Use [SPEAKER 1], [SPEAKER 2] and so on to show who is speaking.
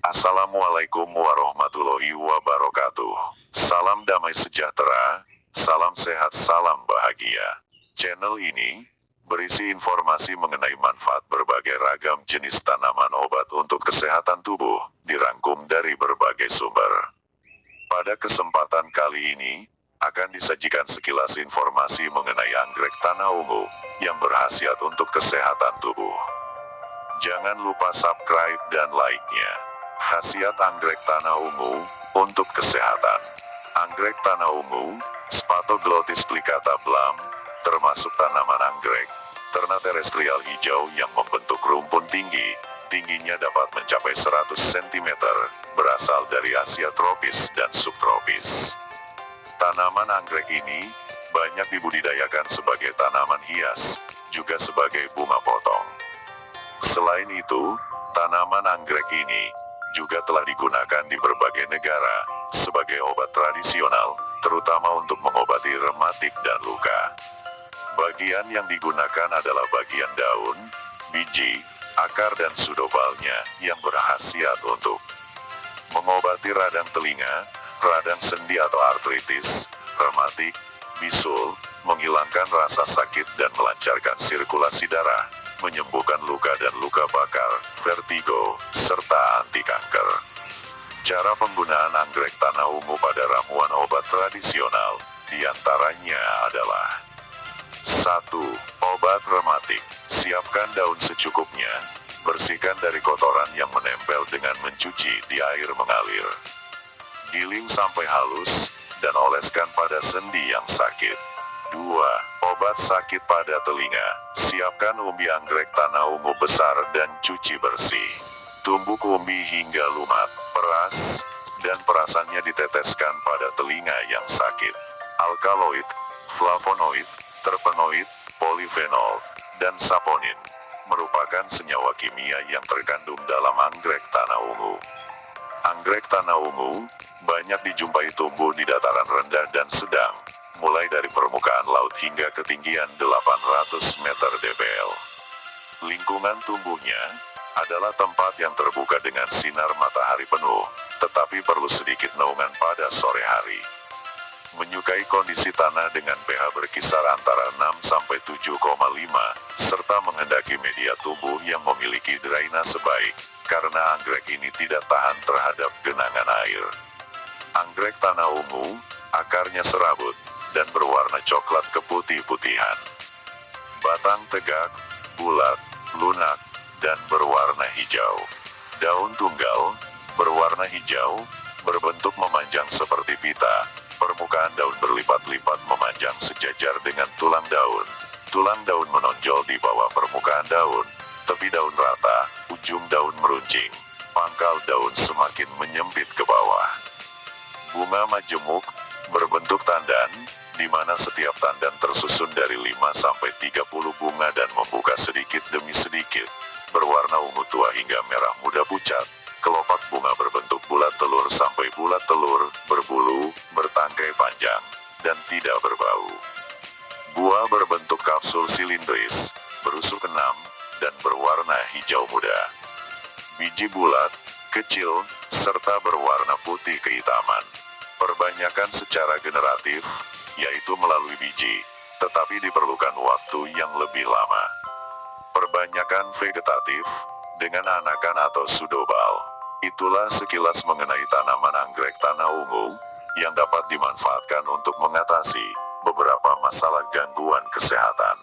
[SPEAKER 1] Assalamualaikum warahmatullahi wabarakatuh. Salam damai sejahtera, salam sehat, salam bahagia. Channel ini berisi informasi mengenai manfaat berbagai ragam jenis tanaman obat untuk kesehatan tubuh, dirangkum dari berbagai sumber. Pada kesempatan kali ini, akan disajikan sekilas informasi mengenai anggrek tanah ungu, yang berkhasiat untuk kesehatan tubuh. Jangan lupa subscribe dan like-nya. Khasiat anggrek tanah ungu untuk kesehatan. Anggrek tanah ungu, Spathoglottis plicata Blam, termasuk tanaman anggrek ternak terestrial hijau yang membentuk rumpun tinggi. Tingginya dapat mencapai 100 cm, berasal dari Asia tropis dan subtropis. Tanaman anggrek ini banyak dibudidayakan sebagai tanaman hias, juga sebagai bunga potong. Selain itu, tanaman anggrek ini juga telah digunakan di berbagai negara sebagai obat tradisional, terutama untuk mengobati rematik dan luka. Bagian yang digunakan adalah bagian daun, biji, akar dan sudobalnya yang berkhasiat untuk mengobati radang telinga, radang sendi atau artritis, rematik, bisul, menghilangkan rasa sakit dan melancarkan sirkulasi darah, menyembuhkan luka dan luka bakar, vertigo, serta anti kanker. Cara penggunaan anggrek tanah ungu pada ramuan obat tradisional, diantaranya adalah 1. Obat rematik. Siapkan daun secukupnya, bersihkan dari kotoran yang menempel dengan mencuci di air mengalir. Giling sampai halus, dan oleskan pada sendi yang sakit. 2. Obat sakit pada telinga. Siapkan umbi anggrek tanah ungu besar dan cuci bersih. Tumbuk umbi hingga lumat, peras, dan perasannya diteteskan pada telinga yang sakit. Alkaloid, flavonoid, terpenoid, polifenol, dan saponin merupakan senyawa kimia yang terkandung dalam anggrek tanah ungu. Anggrek tanah ungu banyak dijumpai tumbuh di dataran rendah dan sedang, mulai dari permukaan laut hingga ketinggian 800 meter dbl. Lingkungan tumbuhnya adalah tempat yang terbuka dengan sinar matahari penuh, tetapi perlu sedikit naungan pada sore hari. Menyukai kondisi tanah dengan pH berkisar antara 6-7,5, serta menghendaki media tumbuh yang memiliki drainase baik, karena anggrek ini tidak tahan terhadap genangan air. Anggrek tanah ungu, akarnya serabut, dan berwarna coklat keputih-putihan. Batang tegak, bulat, lunak, dan berwarna hijau. Daun tunggal, berwarna hijau, berbentuk memanjang seperti pita. Permukaan daun berlipat-lipat memanjang sejajar dengan tulang daun. Tulang daun menonjol di bawah permukaan daun. Tepi daun rata, ujung daun meruncing. Pangkal daun semakin menyempit ke bawah. Bunga majemuk, berbentuk tandan, di mana setiap tandan tersusun dari 5-30 bunga dan membuka sedikit demi sedikit. Berwarna ungu tua hingga merah muda pucat. Kelopak bunga berbentuk bulat telur sampai bulat telur, berbulu, bertangkai panjang, dan tidak berbau. Buah berbentuk kapsul silindris, berusuk 6, dan berwarna hijau muda. Biji bulat, kecil, serta berwarna putih kehitaman. Perbanyakan secara generatif, yaitu melalui biji, tetapi diperlukan waktu yang lebih lama. Perbanyakan vegetatif, dengan anakan atau sudobal. Itulah sekilas mengenai tanaman anggrek tanah ungu, yang dapat dimanfaatkan untuk mengatasi beberapa masalah gangguan kesehatan.